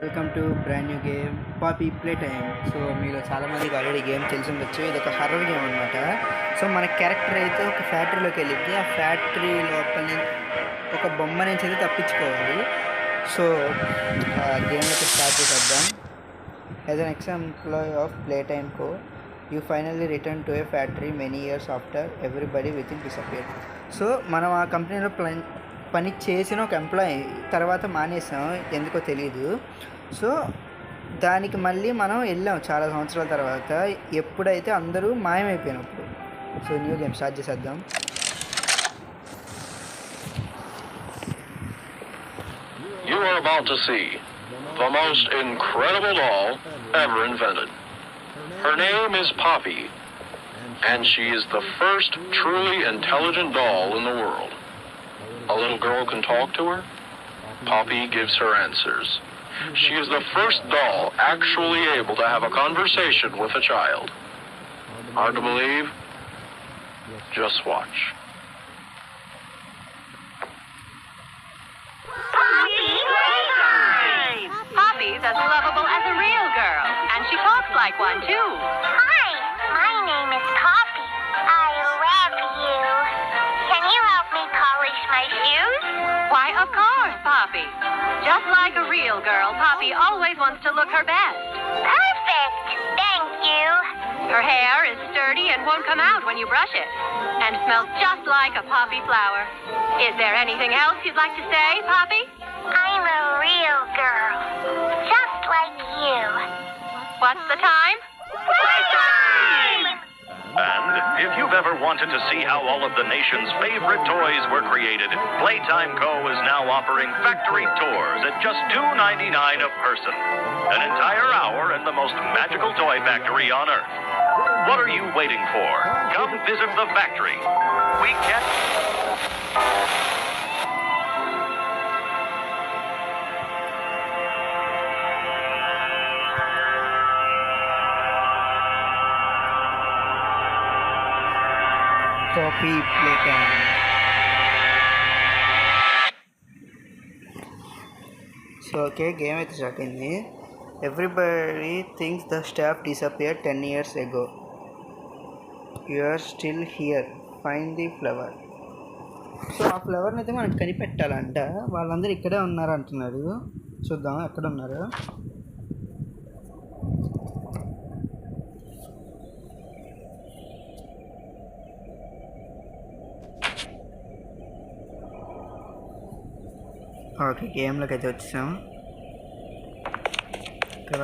Welcome to brand new game poppy Playtime. So మీలో చాలామందికి already game తెలిసి ఉండొచ్చు. ఇది ఒక హర్రర్ గేమ్ అనమాట. సో మన క్యారెక్టర్ అయితే ఒక ఫ్యాక్టరీలోకి వెళ్ళిద్ది. ఆ ఫ్యాక్టరీ లోపల ఒక బొమ్మ నుంచి అయితే తప్పించుకోవాలి. సో ఆ గేమ్ అయితే స్టార్ట్ చేద్దాం. As an ex employee of play time co you finally return to A factory many years after everybody with in disappear. So మనం ఆ కంపెనీలో పని చేసిన ఒక ఎంప్లాయీ తర్వాత మానేసాం, ఎందుకో తెలియదు. సో దానికి మళ్ళీ మనం వెళ్ళాం చాలా సంవత్సరాల తర్వాత, ఎప్పుడైతే అందరూ మాయమైపోయినప్పుడు. సో న్యూ గేమ్ స్టార్ట్ చేసేద్దాం. You are about to see the most incredible doll ever invented. Her name is Poppy, and she is the first truly intelligent doll in the world. A little girl can talk to her. Poppy gives her answers. She is the first doll actually able to have a conversation with a child. Hard to believe? Just watch. Poppy's as lovable as a real girl, and she talks like one too. Hi, my name is Poppy. I love you. Can you help me polish my shoes? Why, of course, Poppy. Just like a real girl, Poppy always wants to look her best. Perfect. Thank you. Her hair is sturdy and won't come out when you brush it, and smells just like a poppy flower. Is there anything else you'd like to say, Poppy? I'm a real girl, just like you. What's the time? Playtime! And if you've ever wanted to see how all of the nation's favorite toys were created, Playtime Co. is now offering factory tours at just $2.99 a person. An entire hour in the most magical toy factory on Earth. What are you waiting for? Come visit the factory. We can't... Poppy Playtime. So okay, game అయితే start అయింది. Everybody thinks the staff disappear 10 years ago. You are still here, find the flower. So ఆ ఫ్లవర్ని అయితే మనకు కనిపెట్టాలంట. వాళ్ళందరూ ఇక్కడే ఉన్నారు అంటున్నారు. చూద్దాం ఎక్కడ ఉన్నారు. ఓకే, గేమ్లోకి అయితే వచ్చేసాం. ఇక్కడ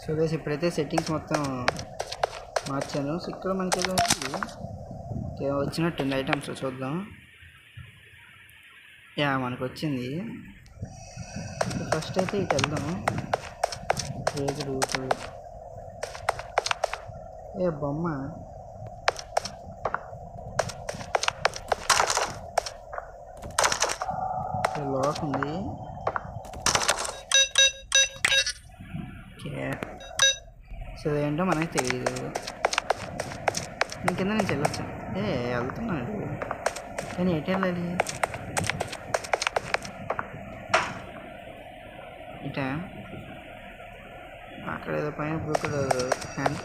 సో గైస్ ఇప్పుడైతే సెట్టింగ్స్ మొత్తం మార్చాను. సో ఇక్కడ మనకి ఏదో వచ్చినట్టుంది ఐటమ్స్. చూద్దాం. యా, మనకు వచ్చింది. ఫస్ట్ అయితే ఇటు వెళ్దాం. రూట్ ఏ బొమ్మ లాక్ ఉంది. ఓకే, సో ఏంటో మనకి తెలియదు. కింద నుంచి వెళ్ళొచ్చు. వెళ్తున్నాడు కానీ ఎటు వెళ్ళాలి? ఇటా అక్కడ ఏదో పైన బ్లూ హ్యాండ్.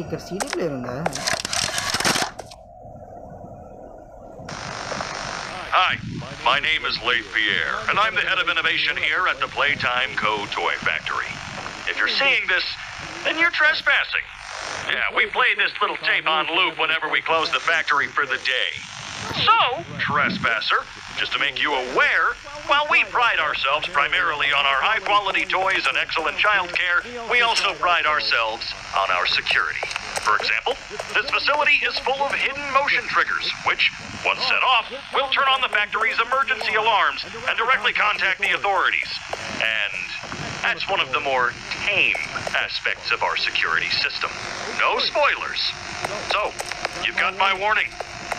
ఇక్కడ సీడీ ప్లేయర్ ఉందా? Hi, my name is Leif Pierre, and I'm the head of innovation here at the Playtime Co. Toy Factory. If you're seeing this, then you're trespassing. Yeah, we play this little tape on loop whenever we close the factory for the day. So, trespasser, just to make you aware, while we pride ourselves primarily on our high-quality toys and excellent child care, we also pride ourselves on our security. For example, this facility is full of hidden motion triggers, which, once set off, will turn on the factory's emergency alarms and directly contact the authorities. And that's one of the more tame aspects of our security system. No spoilers. So, you've got my warning.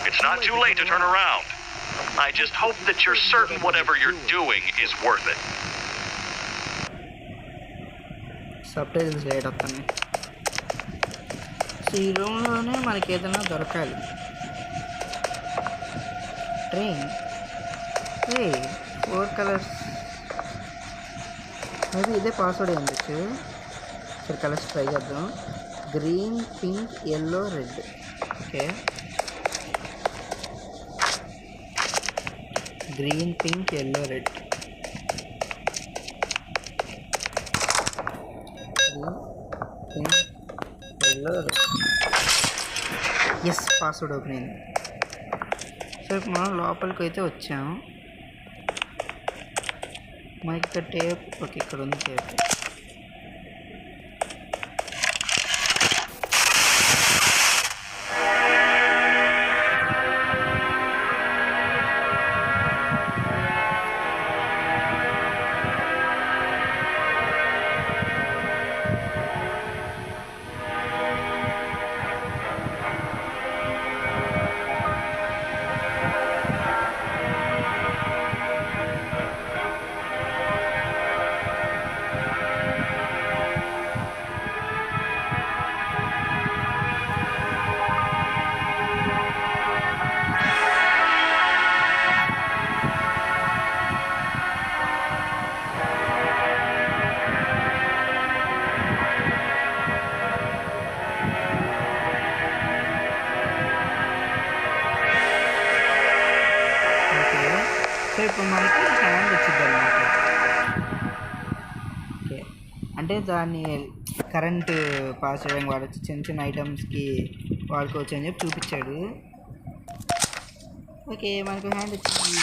It's not too late to turn around. I just hope that you're certain whatever you're doing is worth it. Subtitles late అవుతాయి. So ఈ రూమ్లోనే మనకి ఏదైనా దొరకాలి. train a 4 colours maybe ఇదే password అయి ఉండొచ్చు. సరే కలర్స్ ట్రై చేద్దాం. Green, pink, yellow, red. Okay, green, pink, yellow, red. Pink, yellow, red. Yes, password open అయింది. సో ఇప్పుడు మనం లోపలికి అయితే వచ్చాము. మనకి ఇక్కడ టేప్, ఓకే ఇక్కడ ఉంది టేప్. సో ఇప్పుడు మనకి హ్యాండ్ వచ్చింది అనమాట. ఓకే, అంటే దాన్ని కరెంటు పాస్ చేయడానికి వాడచ్చు, చిన్న చిన్న ఐటమ్స్కి వాడుకోవచ్చు అని చెప్పి చూపించాడు. ఓకే, మనకు హ్యాండ్ వచ్చింది.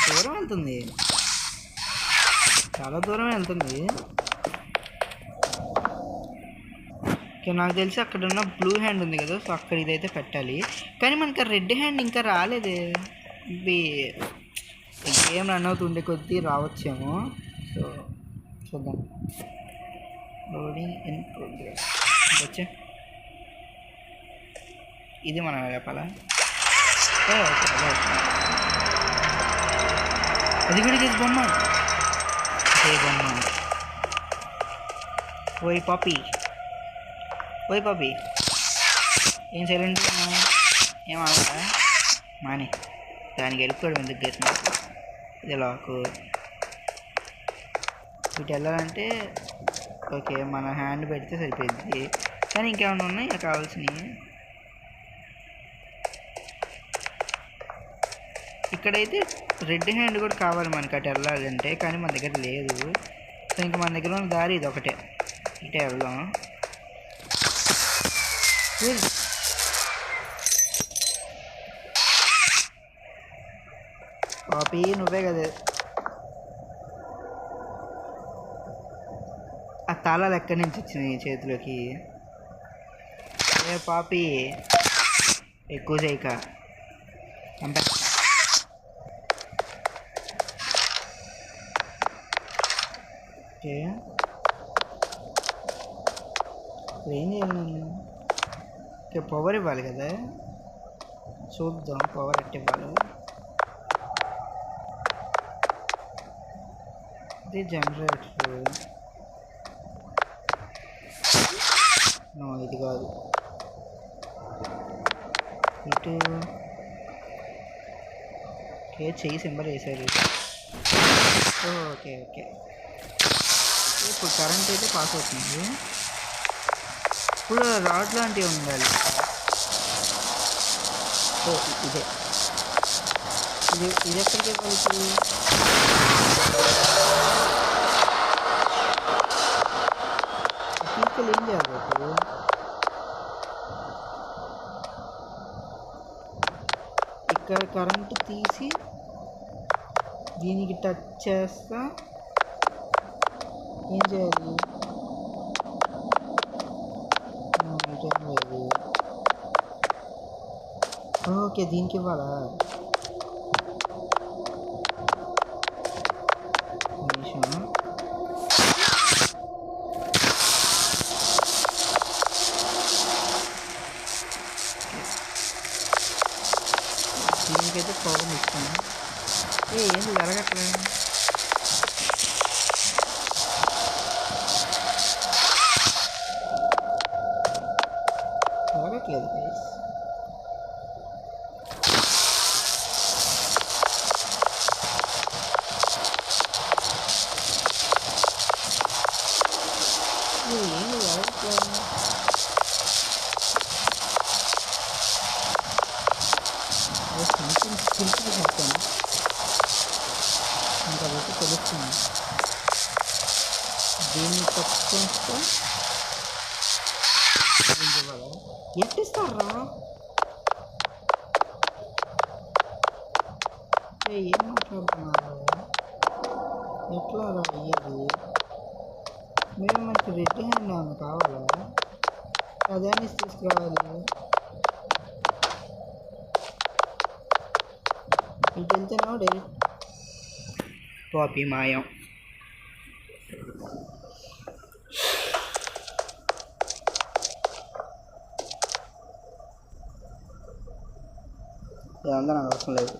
దూరం వెళ్తుంది, చాలా దూరం వెళ్తుంది. ఓకే, నాకు తెలిసి అక్కడ ఉన్న బ్లూ హ్యాండ్ ఉంది కదా, సో అక్కడ ఇదైతే పెట్టాలి. కానీ మనకి రెడ్ హ్యాండ్ ఇంకా రాలేదే. ఇది గేమ్ రన్ అవుతుండే కొద్దీ రావచ్చేమో. సో చూద్దాం. లోడింగ్ ఇన్ ప్రోగ్రెస్ వచ్చే ఇది మనం చెప్పాలా? అది కూడా చేసి బొమ్మ. ఏ బొమ్మ? ఓయ్ పాపీ, ఓయ్ పాపీ, ఏం సైలెంట్ ఏమవుతా మాని దానికి వెళ్ళిపోవడం ఎందుకు గేసిన. ఇది లాకు. ఇటు వెళ్ళాలంటే ఓకే మన హ్యాండ్ పెడితే సరిపోయింది. కానీ ఇంకేమైనా ఉన్నాయి కావాల్సినవి. ఇక్కడైతే రెడ్ హ్యాండ్ కూడా కావాలి మనకి అటు వెళ్ళాలంటే, కానీ మన దగ్గర లేదు. సో ఇంకా మన దగ్గర ఉన్న దారి ఇది ఒకటే, ఇటే వెళ్దాం. పాపీ నువ్వే కదా ఆ తాళాలు ఎక్కడి నుంచి వచ్చినాయి చేతిలోకి? ఏ పాపీ ఎక్కువ చేయక చంపేస్తా. ఓకే, ఏం చేయాలి నేను? ఓకే, పవర్ ఇవ్వాలి కదా, చూద్దాం పవర్ ఎట్ ఇవ్వాలి. ఇది జనరేటర్. నో, ఇది కాదు. ఇటు ఓకే, చెయ్యి సింబల్ వేసారు. ఓకే ఓకే, ఇప్పుడు కరెంట్ అయితే పాస్ అవుతుంది. ఇప్పుడు రాడ్ లాంటివి ఉండాలి. ఓ ఇదే, ఇది ఎక్కడికి వెళ్ళి తీసుకెళ్ళి ఏం చేయాలి? ఇప్పుడు ఇక్కడ కరెంటు తీసి దీనికి టచ్ చేస్తా ఏం చేయాలి? లేదు. ఓకే, దీనికి ఇవ్వాలా? నిమిషం. దీనికైతే పవర్ ఇస్తాను. ఏంటి జరగట్లేదు? జరగట్లేదు గైస్. ఎట్టిస్తారా ఏం మాట్లాడుతున్నారు ఎట్లా అలా అయ్యేది మేము మనకి రెడ్ హ్యాండ్ ఏమైనా కావాలా అదాన్ని తీసుకురావాలి ఇటు వెళ్తేనేమో డైరెక్ట్ పాపీ మాయం ఇదంతా నాకు అవసరం లేదు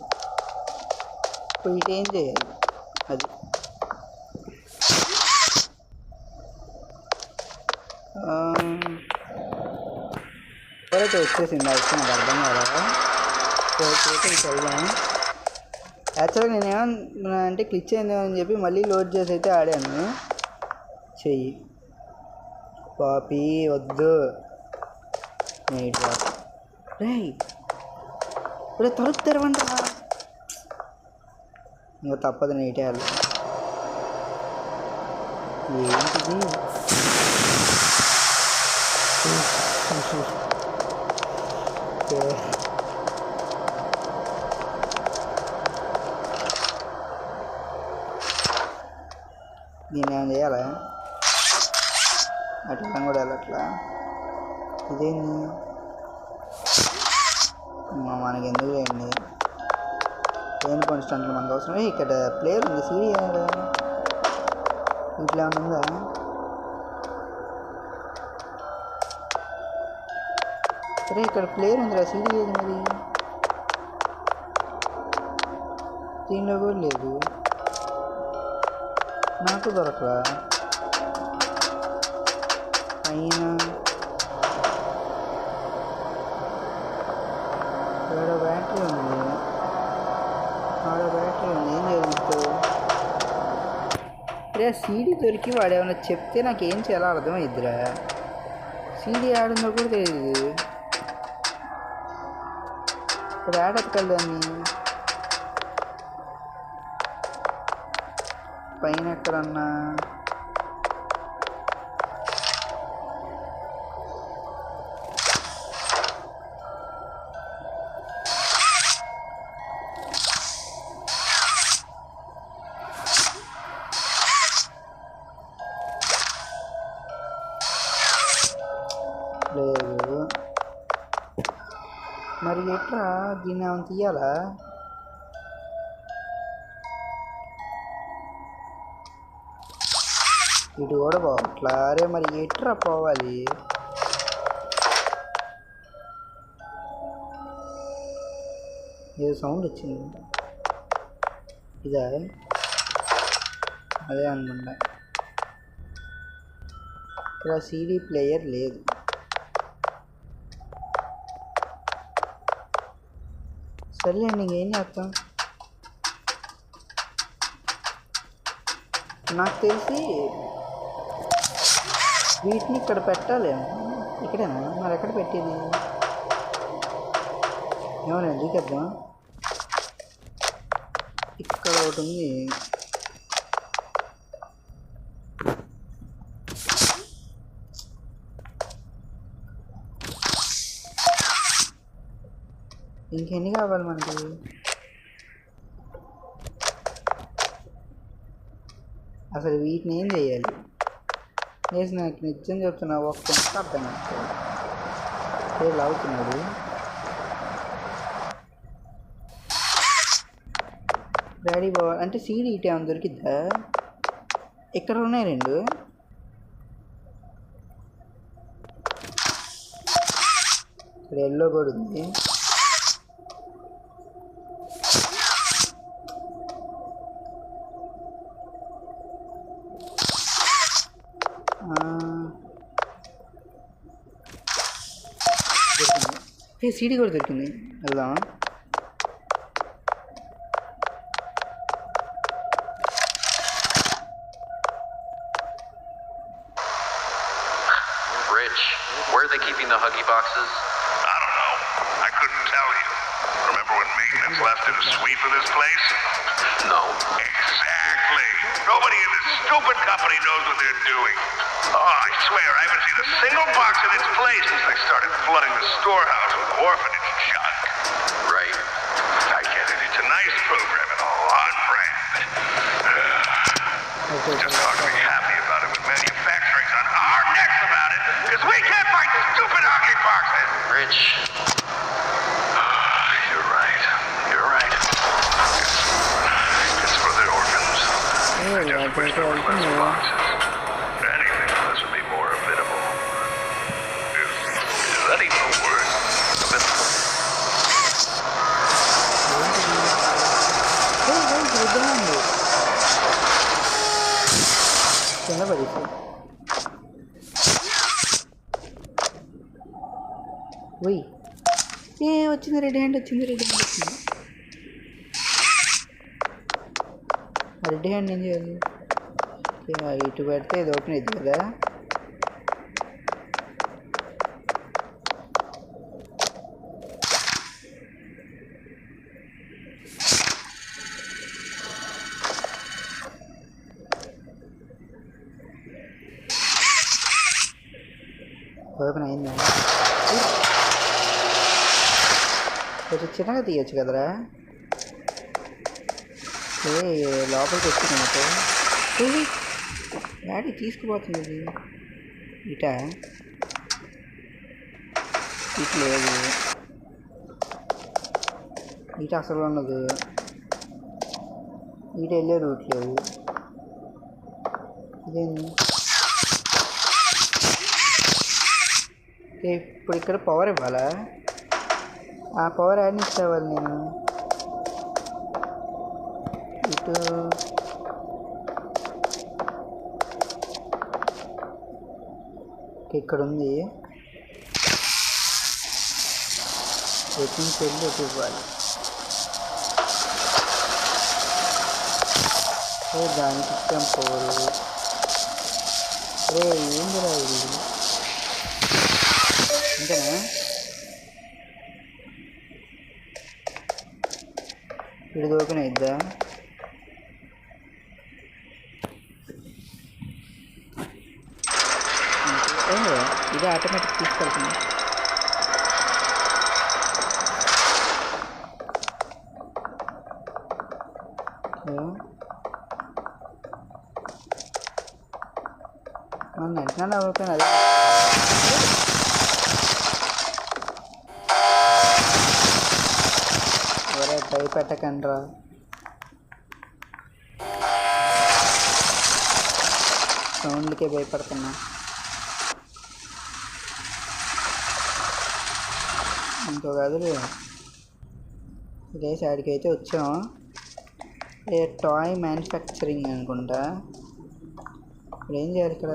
ఇప్పుడు ఇటు ఏం చేయాలి అది ఎవరైతే వచ్చేసింది అయితే నాకు అర్థం కాదా ఇటు వెళ్దాం యాక్చువల్గా నేనేమన్నా అంటే క్లిక్ అయిందో అని చెప్పి మళ్ళీ లోడ్ చేసి అయితే ఆడాను చెయ్యి పాపీ వద్దు నీట్ రే రే తలుపు తెరవంటరా ఇంకా తప్పదు నీటేయాలి ఏంటిది దీన్ని ఏమైనా చేయాలా అట్లా కూడా వెళ్ళట్లా ఇదేంది మనకి ఎందుకు లేండి ఏం కాన్స్టెంట్లు మనకు అవసరం ఇక్కడ ప్లేయర్ ఉంది సీడీ ఇట్లా ఉందా సరే ఇక్కడ ప్లేయర్ ఉందిరా సీడీ లేదు మరి దీనిలో కూడా లేదు నాకు దొరకరా పైన ఏడో బ్యాటరీ ఉంది ఆడ బ్యాటరీ ఉంది ఏం జరుగుతుంది రే సీడీ దొరికి వాడు ఏమైనా చెప్తే నాకు ఏం చేయాలో అర్థమైద్దిరా సీడీ ఆడుందో కూడా తెలియదు ఇప్పుడు ఆడెక్కదాన్ని పైన ఎక్కడన్నా లేదు మరి ఎట్లా దీన్ని ఏమైనా తీయాలా ఇటు కూడా పోవట్లా అరే మరి ఎట్రా పోవాలి ఏదో సౌండ్ వచ్చింది ఇదా అదే అనుకుంటా ఇక్కడ సీడీ ప్లేయర్ లేదు సర్లే నీకేం చేస్తాం నాకు తెలిసి వీటిని ఇక్కడ పెట్టాలి ఇక్కడేనా మరి ఎక్కడ పెట్టేది ఏమన్నా దిగద్దాం ఇక్కడ ఒకటి ఉంది ఇంకెన్ని కావాలి మనకి అసలు వీటిని ఏం చేయాలి చేసి నాకు నిజం చెప్తున్నా ఒక్క అర్థం అవుతున్నాడు డాడీ బాబా అంటే సీడీ ఇటే ఏమైనా దొరికిద్దా ఎక్కడ ఉన్నాయి రెండు ఇక్కడ ఎల్లో కూడా ఉంది సీడీ కూడా దొరికింది వెళ్దాం Rich, where are they keeping the Huggy boxes? I don't know. I couldn't tell you. Remember when maintenance left it a sweep of this place? No. Exactly. Nobody in this stupid company knows what they're doing. Oh, I swear, I haven't seen a single box in its place since they started flooding the storehouse with orphanage junk. Right. I get it. It's a nice program and all on brand. Just hard to be happy about it when manufacturing's on our necks about it, because we can't fight stupid hockey boxes. Rich. You're right. You're right. It's for the orphans. I just wish there were less boxes. Anything less would be more habitable. Is that even a word? Habitable. కింద పడేసి పోయి వచ్చింది red hand వచ్చింది red hand వచ్చింది red hand ఏం చేయాలి ఇటు పెడితే ఇది ఓపెన్ అవుతుంది కదా ఓపెన్ అయిందా కొంచెం చిన్నగా తీయచ్చు కదరా లోపలికి వచ్చినట్టు డాడీ తీసుకుపోతుంది ఇట ఇటు లేదు ఇటు అసలు ఉండదు ఇటు వెళ్ళే రూట్ లేదు ఇదేంది ఇప్పుడు ఇక్కడ పవర్ ఇవ్వాలా ఆ పవర్ యాడ్ నుంచి ఇవ్వాలి నేను ఇటు ఇక్కడ ఉంది ఎటు నుంచి వెళ్ళి ఎటు ఇవ్వాలి దానికి ఇష్టం పవరు ఏంది రా ఇది అంతేనా ఇది ఓపెన్ అయిద్దా ఇది ఆటోమేటిక్ తీసుకెళ్తుంది వెంటనే ఓపెన్ అదే భయపెట్టకండి రా సౌండ్లకే భయపడుతున్నా ఇంకొక గదులు ఇదే సైడ్కి అయితే వచ్చాము టాయ్ మ్యానుఫ్యాక్చరింగ్ అనుకుంటా ఇప్పుడు ఏం చేయాలి ఇక్కడ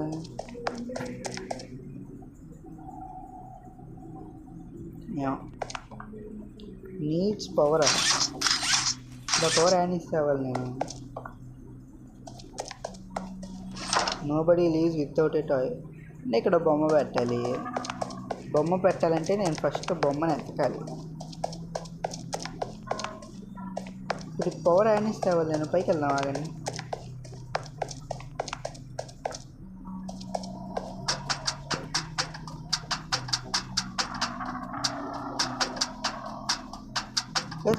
నీడ్స్ పవర్ పవర్ యాడ్ నుంచి కావాలి నేను nobody leaves without a toy అంటే ఇక్కడ బొమ్మ పెట్టాలి బొమ్మ పెట్టాలంటే నేను ఫస్ట్ బొమ్మను ఎత్తకాలి ఇప్పుడు పవర్ యాడ్ నుంచి కావాలి నేను పైకి వెళ్దాం ఆగండి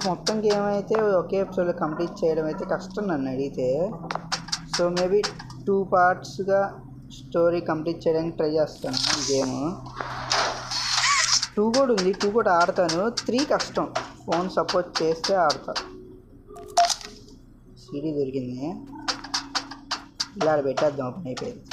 మొత్తం గేమ్ అయితే ఒకే ఎపిసోడ్లో కంప్లీట్ చేయడం అయితే కష్టం నన్ను అడిగితే సో మేబీ 2 పార్ట్స్గా స్టోరీ కంప్లీట్ చేయడానికి ట్రై చేస్తాను ఈ గేమ్ 2 కూడా ఉంది 2 కూడా ఆడతాను 3 కష్టం ఫోన్ సపోర్ట్ చేస్తే ఆడతా సీడీ దొరికింది ఇలా పెట్టేద్దాం ఓపెన్ అయిపోయింది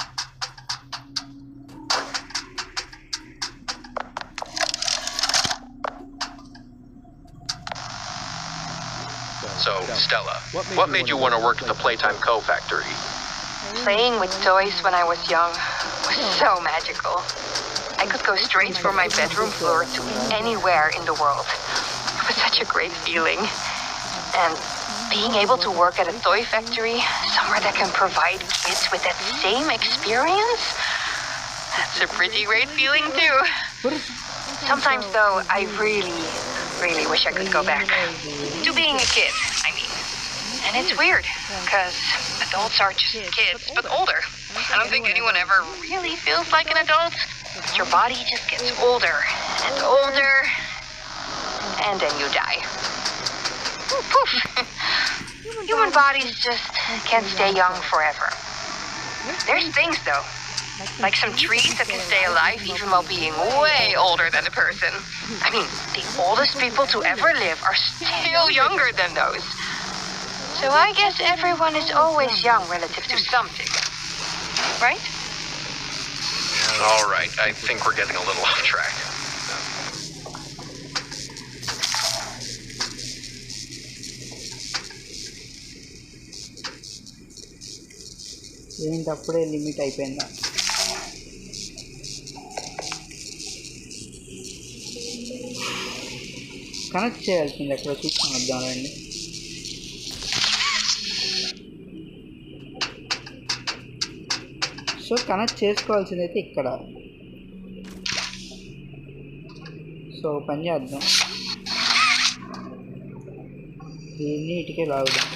So, Stella, what made you want to work at the Playtime Co. factory? Playing with toys when I was young was so magical. I could go straight from my bedroom floor to anywhere in the world. It was such a great feeling. And being able to work at a toy factory, somewhere that can provide kids with that same experience, that's a pretty great feeling too. Sometimes though, I really wish I could go back to being a kid, I mean. And And it's weird, because adults are just kids, but older. I don't think anyone ever really feels like an adult. But your body just gets older and older, and then you die. Poof! Human bodies just can't stay young forever. There's things, though. Like some trees that can stay alive even while being way older than a person. I mean, the oldest people to ever live are still younger than those. So I guess everyone is always young relative to something. Right? All right, I think we're getting a little off track. ఏంటి అప్పుడే limit అయిపోయిందా? Connect చేయాల్సింది ఎక్కడ చూసుకొని వద్దామండి. So connect చేసుకోవాల్సింది అయితే ఇక్కడ. So పని చేద్దాం, దీన్ని ఇటుకే లాగుదాం.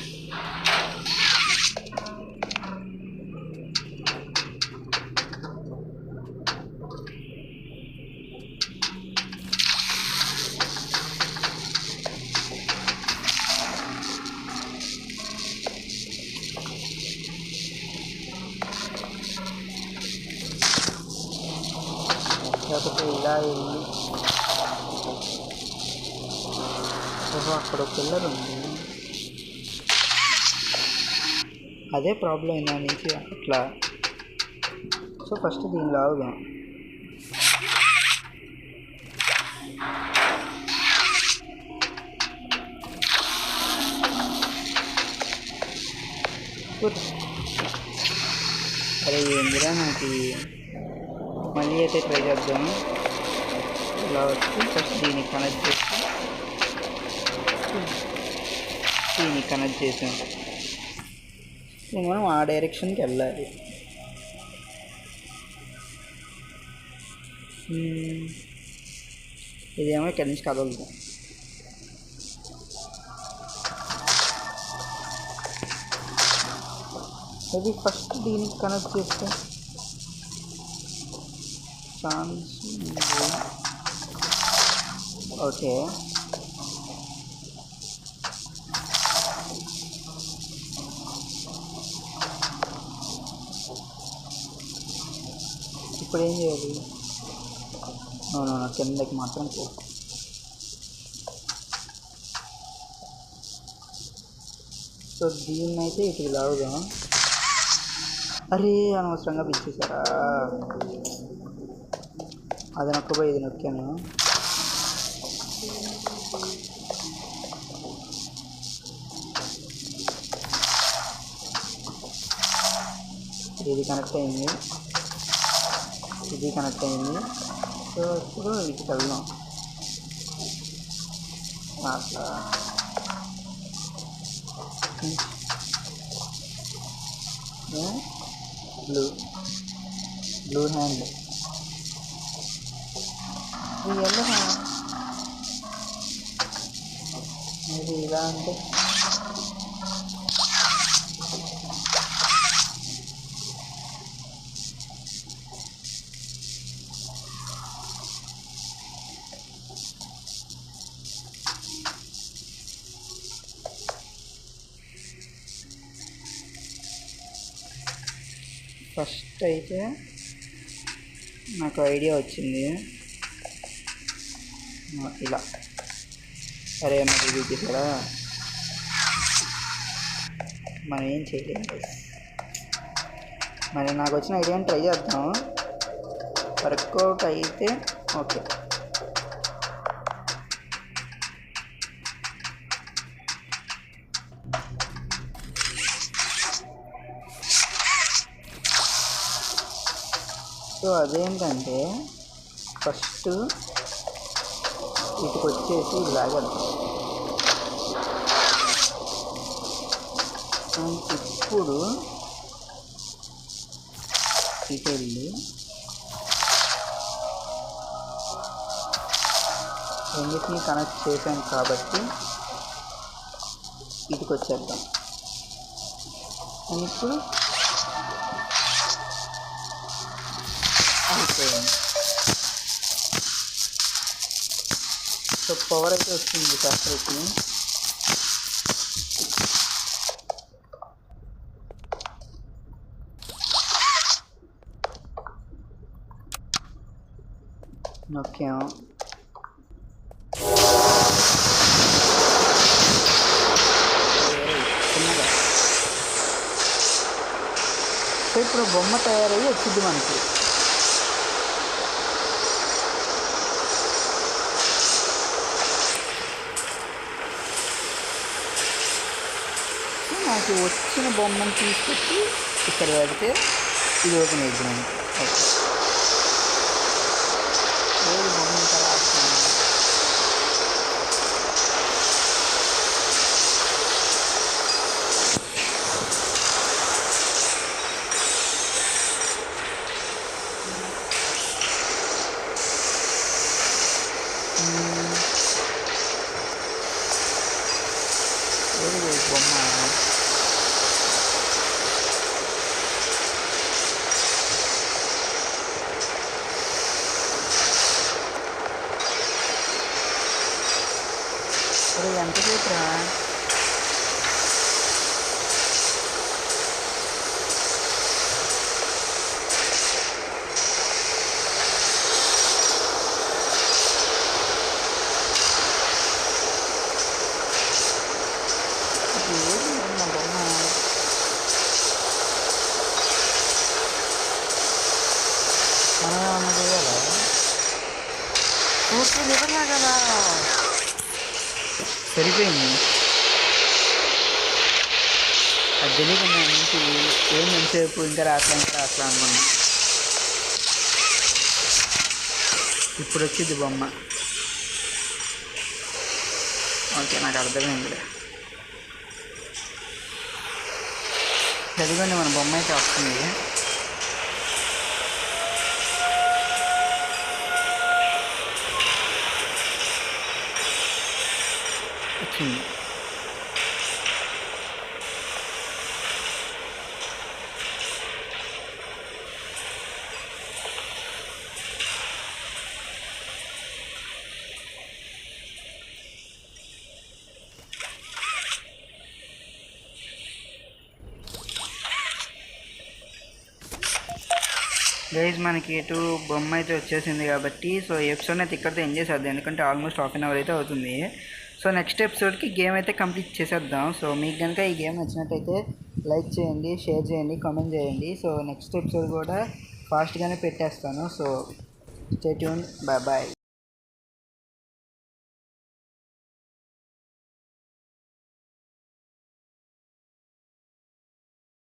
లేకపోతే ఇలా వెళ్ళి అక్కడ ఒక పిల్లర్ ఉంది, అదే ప్రాబ్లం అయినా నుంచి అట్లా. సో ఫస్ట్ దీన్ని లాగుదాం. అరే ఏందిరా నాకు, మళ్ళీ అయితే ట్రై చేద్దాము. ఇలా వచ్చి ఫస్ట్ దీన్ని కనెక్ట్ చేసి దీన్ని కనెక్ట్ చేసాం. మనం ఆ డైరెక్షన్కి వెళ్ళాలి. ఇదేమో ఇక్కడి నుంచి కదలుతాం. అది ఫస్ట్ దీనికి కనెక్ట్ చేస్తే ఛాన్స్ ఓకే. ఇప్పుడు ఏం చేయాలి? కిందకి మాత్రం పో. సో దీన్ని అయితే ఇటు లాగుదాం. అరే అనవసరంగా పిలిచేసారా, అది నొక్కబోయి ఇది నొక్కాను. ఇది కనెక్ట్ అయింది, ఇది కనెక్ట్ అయింది. సో ఇప్పుడు వీటికి వెళ్దాం. అట్లా బ్లూ హ్యాండ్ ఇది వెళ్ళరా, ఇది ఇలా అంటే ఫస్ట్ అయితే నాకు ఐడియా వచ్చింది. ఇలా సరే అన్నది ఇది కూడా మనం ఏం చేయలేము. మరి నాకు వచ్చిన ఐడియాని ట్రై చేద్దాం, వర్కౌట్ అయితే ఓకే. సో అదేంటంటే ఫస్ట్ ఇటుకు వచ్చేసి లాగద్దాం. ఇప్పుడు ఇటు వెళ్ళి రెండింటిని కనెక్ట్ చేసాం కాబట్టి ఇటుకు వచ్చేద్దాం. అండ్ ఇప్పుడు అయిపోయింది. సో పవర్ అయితే వచ్చింది ఫ్యాక్టరీకి. నొక్కాము. సో ఇప్పుడు బొమ్మ తయారయ్యి వచ్చింది మనకి. నాకు వచ్చిన బొమ్మను తీసుకొచ్చి ఇక్కడ పెడితే ఇది ఓపెన్ అవుతుంది. ఓకే, ఏది బొమ్మ ఇంకా రాస్తుంది. ఏది బొమ్మ అరే ఎంతసేపు రా? ఏది నా బొమ్మ? మనం ఏమన్నా చేయాలా? ఓకే, నిలబడలాగా సరిపోయింది. అది తెలియకుండా నుంచి ఏం ఎంతసేపు ఇంకా రాట్లా అనుకున్నా. ఇప్పుడు వచ్చింది బొమ్మ. ఓకే, నాకు అర్థమైందిలే. చదివండి, మన బొమ్మ అయితే వస్తుంది. వచ్చింది. గైజ్ మనకి ఎటు బొమ్మ అయితే వచ్చేసింది కాబట్టి సో ఎపిసోడ్ అయితే ఇక్కడితో ఎంజాయ్ చేద్దాం, ఎందుకంటే ఆల్మోస్ట్ హాఫ్ అన్ అవర్ అయితే అవుతుంది. సో నెక్స్ట్ ఎపిసోడ్కి గేమ్ అయితే కంప్లీట్ చేసేద్దాం. సో మీకు కనుక ఈ గేమ్ నచ్చినట్టయితే లైక్ చేయండి, షేర్ చేయండి, కామెంట్ చేయండి. సో నెక్స్ట్ ఎపిసోడ్ కూడా ఫాస్ట్గానే పెట్టేస్తాను. So stay tune, bye bye.